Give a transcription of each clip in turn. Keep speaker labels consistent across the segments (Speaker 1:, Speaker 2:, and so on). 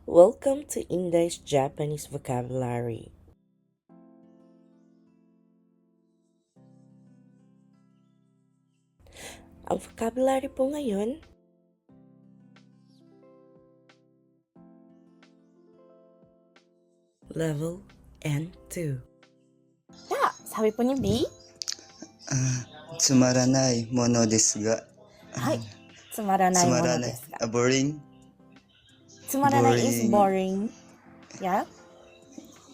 Speaker 1: Welcome to Indai's Japanese Vocabulary. Ang vocabulary po ngayon, Level N2.
Speaker 2: Sabi po ni B,
Speaker 3: つまらないものですが、
Speaker 2: はい。つまらないものですが。
Speaker 3: boring,
Speaker 2: つまらない is boring. Yeah?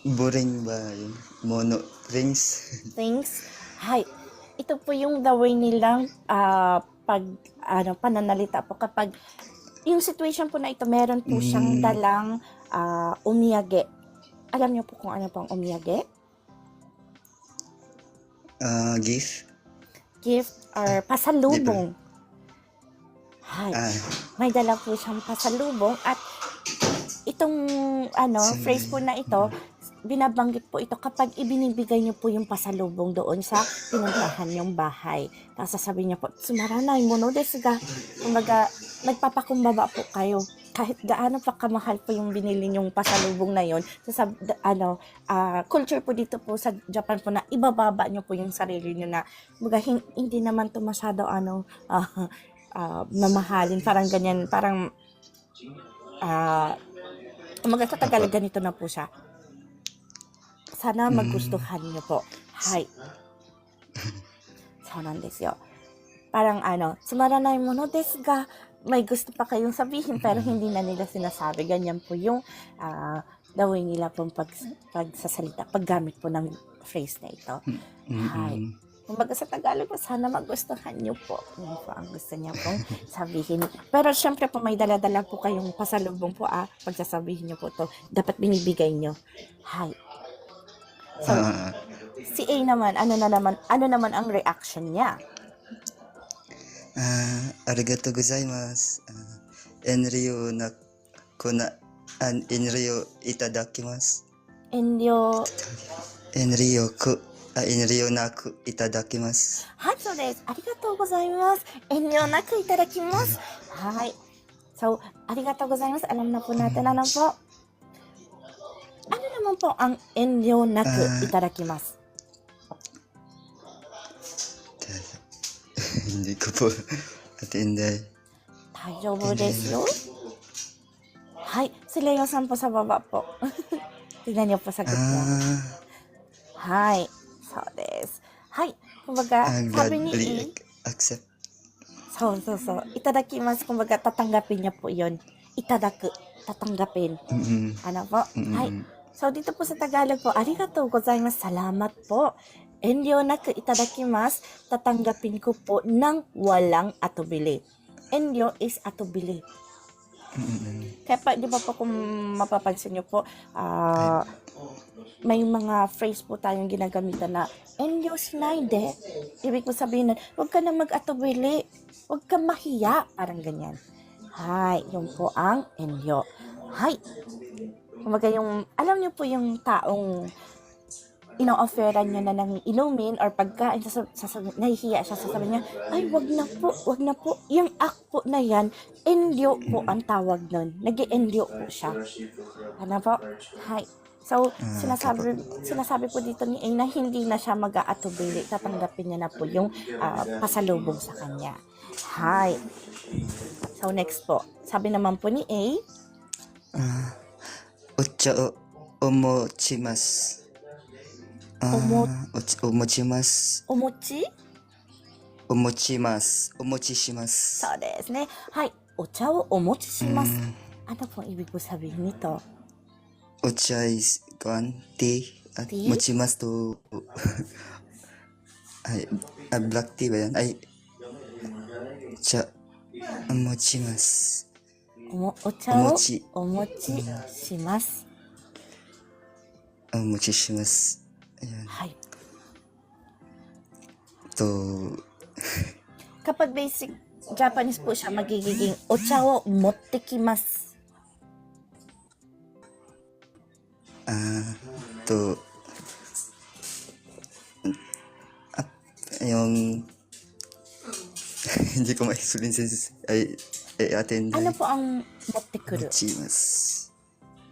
Speaker 3: boring ba yun? Mono, things.
Speaker 2: Things. Hay. Ito po yung the way nilang pananalita po kapag yung situation po na ito, meron po siyang dalang umiyage. Alam niyo po kung ano pong umiyage?
Speaker 3: Gift.
Speaker 2: Gift or pasalubong. Hay. May dala po siyang pasalubong at itong phrase po na ito, binabanggit po ito kapag ibinibigay niyo po yung pasalubong doon sa pinuntahan niyong bahay. Tapos sasabihin niya po, "Sumaranay mono desu ga." Kumbaga, nagpapakumbaba po kayo. Kahit gaano pa kamahal po yung binili niyong pasalubong na yon, culture po dito po sa Japan po na ibababa niyo po yung sarili niyo na hindi naman to masyado mamahalin, parang ganyan, parang sa Tagalog ganito na po siya. Sana magustuhan niyo po. Hay. So, desu yo. Parang sumaranay mono desu ga, may gusto pa kayong sabihin pero hindi na nila sinasabi. Ganyan po yung the way nila pong pagsasalita, paggamit po ng phrase na ito. Hay. Kumbaga sa Tagalog po, sana magustuhan niyo po. Yun po ang gusto niya pong sabihin. Pero syempre po may dala-dala po kayong pasalubong po pagsasabihin niyo po to, dapat binibigay niyo. Hay. So, si A naman, ano naman ang reaction niya?
Speaker 3: ありがとうございます。遠慮なくいただきます。遠慮なくいただきます。
Speaker 2: はい、そうです。ありがとうございます。遠慮なくいただきます。はい。So, ありがとうございます。Alam na po natin, ano po? Ano naman po ang 遠慮なくいただきます?
Speaker 3: Hindi ko po atinday.
Speaker 2: 大丈夫ですよ。はい。Si Leo san po sa baba po. Tignan niyo po sagot niya. はい。そうです。はい。Kumbaga, sabi ni E,
Speaker 3: accept.
Speaker 2: そう。いただきます。Kumbaga, tatanggapin niya po yun. Itadaku. Tatanggapin. Ano po? Hay. So, dito po sa Tagalog po, arigatou gozaimasu. Salamat po. Enryo naku itadakimasu. Tatanggapin ko po ng walang atubili. Enryo is atubili. Kaya di ba po kung mapapansin nyo po, may mga phrase po tayong ginagamitan na enryo shinaide. Ibig po sabihin nun, huwag ka na mag-atubili. Huwag ka mahiya. Parang ganyan. Hay, yun po ang enryo. Hay. Kumbaga alam nyo po yung taong ino-offeran nyo na ng inumin or pagkain, nahihiya siya, sasabihin niya, ay, wag na po. Yung po na yan, enryo po ang tawag nun. Nag-enryo po siya. Ano po? Hay. So, sinasabi po dito ni A na hindi na siya mag-aatubili. Tatanggapin niya na po yung pasalubong sa kanya. Hay. So, next po. Sabi naman po ni A,
Speaker 3: お茶をお持ちます。お持ちます。
Speaker 2: お餅
Speaker 3: します。
Speaker 2: そうですね。はい。お茶をお持ちします。Ano pong ibig po sabihin nito?
Speaker 3: お茶 is tea. 持ちますとはい。black tea ba yan? Ay, お茶お持ちます。
Speaker 2: お茶をお持ちします。
Speaker 3: お持ちします。
Speaker 2: はい。Kapag basic Japanese po siya, magiging o茶を持ってきます。
Speaker 3: yung hindi ko ma-explain ay attend.
Speaker 2: Ano po ang 持ってくる?
Speaker 3: 持ちます。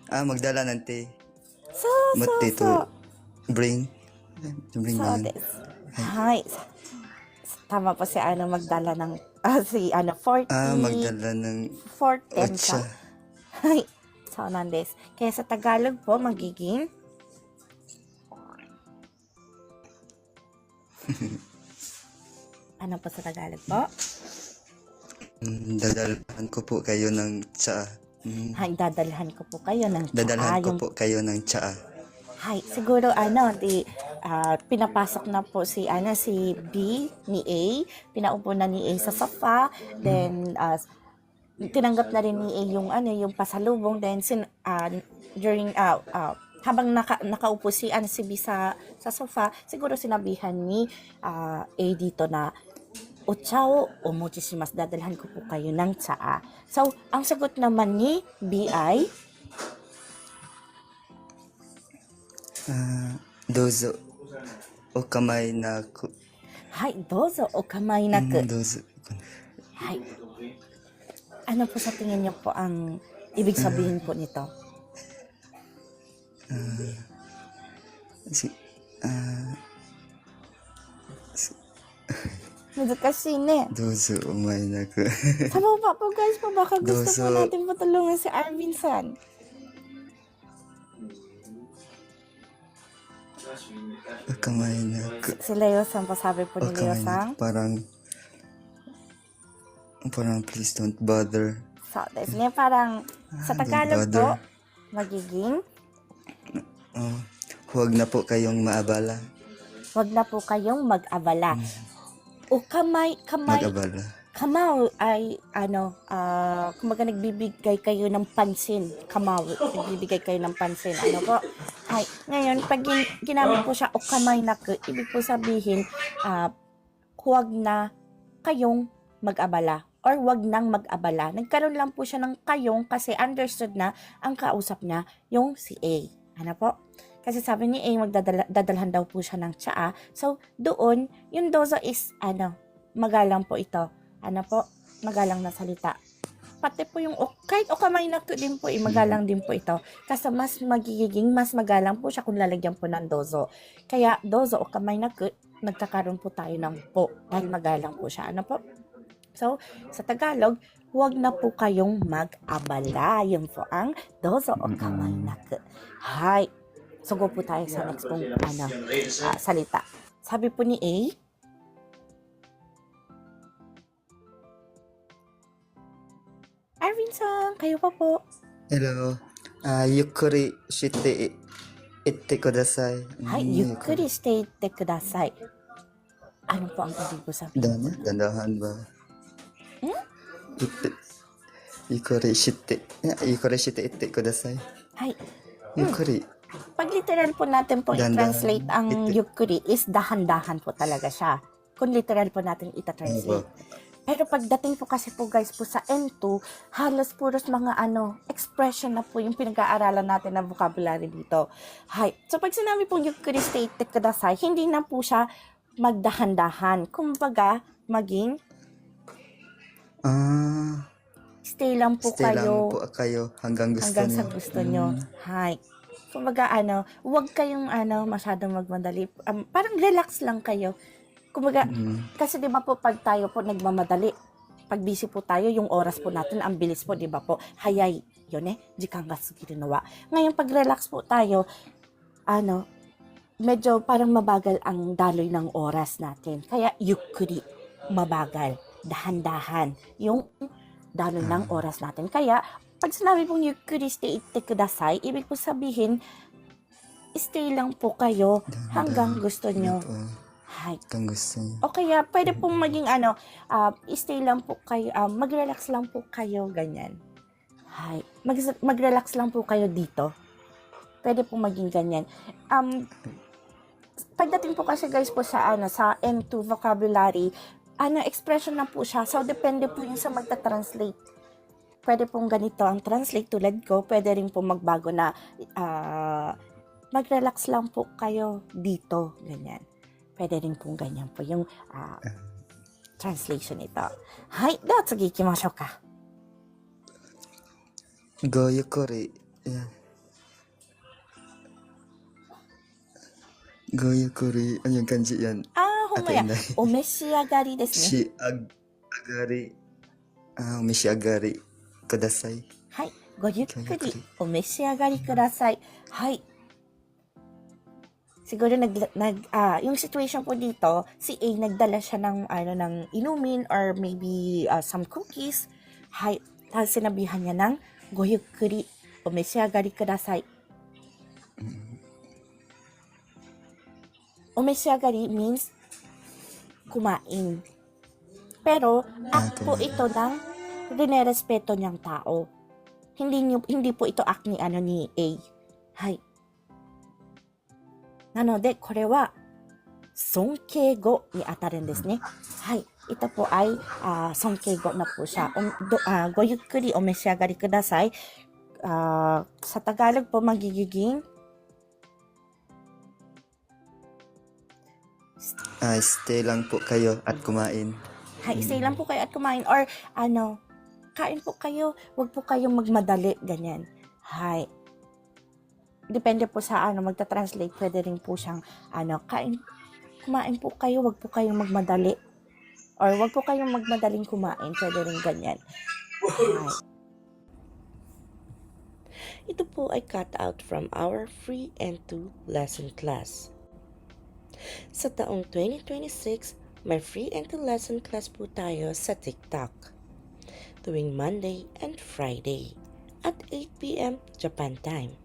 Speaker 3: Magdala ng tea.
Speaker 2: So,
Speaker 3: Mati to bring. To bring
Speaker 2: So,
Speaker 3: yun.
Speaker 2: this. Hi. Tama po si magdala ng, si 40,
Speaker 3: Magdala ng
Speaker 2: 410
Speaker 3: otsa.
Speaker 2: ka. Hi. So, nandes. Kaya sa Tagalog po, magiging ano po sa Tagalog po?
Speaker 3: Dadalhan ko po kayo ng tsaa.
Speaker 2: Hay, dadalhan ko po kayo ng
Speaker 3: Dadalhan ko
Speaker 2: yung,
Speaker 3: po kayo ng tsaa.
Speaker 2: hay, siguro pinapasok na po si si B ni A, pinaupo na ni A sa sofa, then tinanggap na rin ni A yung yung pasalubong, then during habang nakaupo si si B sa sofa, siguro sinabihan ni A dito na otsa o omochi shimasu, dadalhan ko po kayo ng tsaa. So, ang sagot naman ni B ay
Speaker 3: Dozo. O kamay na ku.
Speaker 2: hay, dozo o kamay naku.
Speaker 3: Dozo.
Speaker 2: Hay. Ano po sa tingin niyo po ang ibig sabihin po nito?難しいね.
Speaker 3: Dozo umay na ku.
Speaker 2: Sa baba po guys, baka gusto po
Speaker 3: Dozo.
Speaker 2: natin patulungan si Arvin-san.
Speaker 3: O kamay na ku.
Speaker 2: Si Leo-san po, sabi po
Speaker 3: O
Speaker 2: ni
Speaker 3: kamay
Speaker 2: Leo-san.
Speaker 3: na ku. Parang please don't bother.
Speaker 2: So, desu ne, parang sa
Speaker 3: don't
Speaker 2: Tagalog
Speaker 3: bother.
Speaker 2: po, magiging,
Speaker 3: Huwag na po kayong maabala.
Speaker 2: wag na po kayong mag-abala. O
Speaker 3: Mag-abala.
Speaker 2: Kamao ay kumbaga nagbibigay kayo ng pansin. Kamao, nagbibigay kayo ng pansin. Ano po? Ay, ngayon, pag ginamit po siya o kamay naku, ibig po sabihin, huwag na kayong mag-abala or huwag nang mag-abala. Nagkaroon lang po siya ng kayong kasi understood na ang kausap niya yung si A. Ano po? Kasi sabi ni A, dadalhan daw po siya ng tsaa. So, doon, yung dozo is, magalang po ito. Ano po? Magalang na salita. Pati po yung, kahit o kamay na din po, magalang din po ito. Kasi mas magalang po siya kung lalagyan po ng dozo. Kaya, dozo o kamay na nagkakaroon po tayo ng po. Dahil magalang po siya. Ano po? So, sa Tagalog, huwag na po kayong mag-abala. Yun po ang dozo o kamay na Hi. So, go po tayo sa next pong salita. Sabi po ni A, Arvin-san, kayo pa po.
Speaker 3: Hello. Yukkuri shite itte kudasai.
Speaker 2: Hi, yukkuri shite itte kudasai. Ano po ang ibig ko sabihin?
Speaker 3: Dandahan ba? Yukkuri shite itte kudasai.
Speaker 2: Hi.
Speaker 3: Yukkuri.
Speaker 2: Pag literal po natin po
Speaker 3: Dahan-dahan.
Speaker 2: i-translate ang yukkuri is dahan-dahan po talaga siya. Kung literal po natin i-translate. Pero pagdating po kasi po guys po sa N2, halos puros mga expression na po yung pinag-aaralan natin na vocabulary dito. Hi. So pag sinabi pong yukkuri shite kudasai, hindi na po siya magdahan-dahan. Kumbaga, maging stay lang po
Speaker 3: Stay lang
Speaker 2: kayo
Speaker 3: po kayo hanggang gusto
Speaker 2: hanggang
Speaker 3: niyo.
Speaker 2: sa gusto nyo. Hi. Kumbaga, huwag kayong masyadong magmadali. Parang relax lang kayo. Kumbaga, kasi di ba po pag tayo po nagmamadali, pag busy po tayo, yung oras po natin, ang bilis po, di ba po? Hayay, yun jikan ga sugiru no wa. Ngayon, pag relax po tayo, medyo parang mabagal ang daloy ng oras natin. Kaya, yukkuri, mabagal, dahan-dahan, yung daloy ng oras natin. Kaya, pag sinabi pong yukkuri shite itte kudasai, ibig po sabihin, stay lang po kayo hanggang gusto nyo. Hi.
Speaker 3: Hanggang gusto niyo.
Speaker 2: O kaya, pwede pong maging stay lang po kayo, mag-relax lang po kayo, ganyan. Hi. Mag-relax lang po kayo dito. Pwede pong maging ganyan. Pagdating po kasi guys po sa N2 vocabulary, expression na po siya. So, depende po yun sa magta-translate. Pwede pong ganito ang translate tulad ko. Pwede rin po magbago na mag-relax lang po kayo dito. Ganyan. Pwede rin pong ganyan po yung translation ito. Hai, de wa tsugi ikimashou ka.
Speaker 3: Go yukkuri. Goyo kuri. Ano yung kanji yan?
Speaker 2: ほんま
Speaker 3: Ate
Speaker 2: や。
Speaker 3: Inday.
Speaker 2: お召し上がりですね。
Speaker 3: Agari. Umishi-agari. Kudasai.
Speaker 2: はい。ごゆっくり
Speaker 3: ごゆっくり
Speaker 2: お召し上がりください。はい。Siguro yung situation po dito, si A nagdala siya ng inumin or maybe some cookies. Hay, tapos sinabihan niya ng goyukuri o mesiagari kudasai. Omesiagari means kumain. Pero act po
Speaker 3: kumain.
Speaker 2: ito ng rinerespeto niyang tao. Hindi po ito act ni A. Hay. なので、これは尊敬語に当たるんですね。はい。Ito po ay尊敬語na po siya. Goゆっくりお召し上がりください. Sa Tagalog po magiging
Speaker 3: Stay lang po kayo at kumain.
Speaker 2: Hay, stay lang po kayo at kumain. Or kain po kayo. Huwag po kayong magmadali. Ganyan. Hay. Depende po sa magta-translate, pwede rin po siyang kumain po kayo, wag po kayong magmadali. Or wag po kayong magmadaling kumain, pwede rin ganyan. Hi.
Speaker 1: Ito po ay cut out from our free and 2 lesson class. Sa taong 2026, may free and 2 lesson class po tayo sa TikTok. Tuwing Monday and Friday at 8 p.m. Japan time.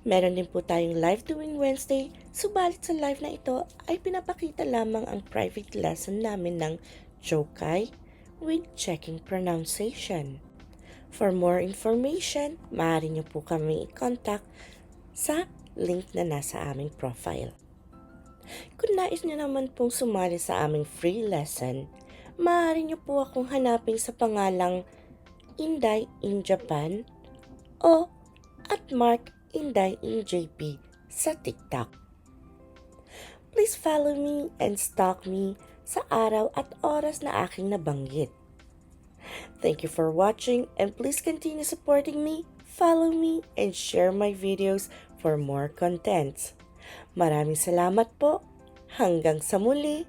Speaker 1: Meron din po tayong live tuwing Wednesday, subalit sa live na ito ay pinapakita lamang ang private lesson namin ng Jokai with checking pronunciation. For more information, maaari niyo po kami i-contact sa link na nasa aming profile. Kung nais niyo naman pong sumali sa aming free lesson, maaari niyo po akong hanapin sa pangalang Inday in Japan o at Mark Inday in JP sa TikTok. Please follow me and stalk me sa araw at oras na aking nabanggit. Thank you for watching and please continue supporting me, follow me, and share my videos for more contents. Maraming salamat po. Hanggang sa muli.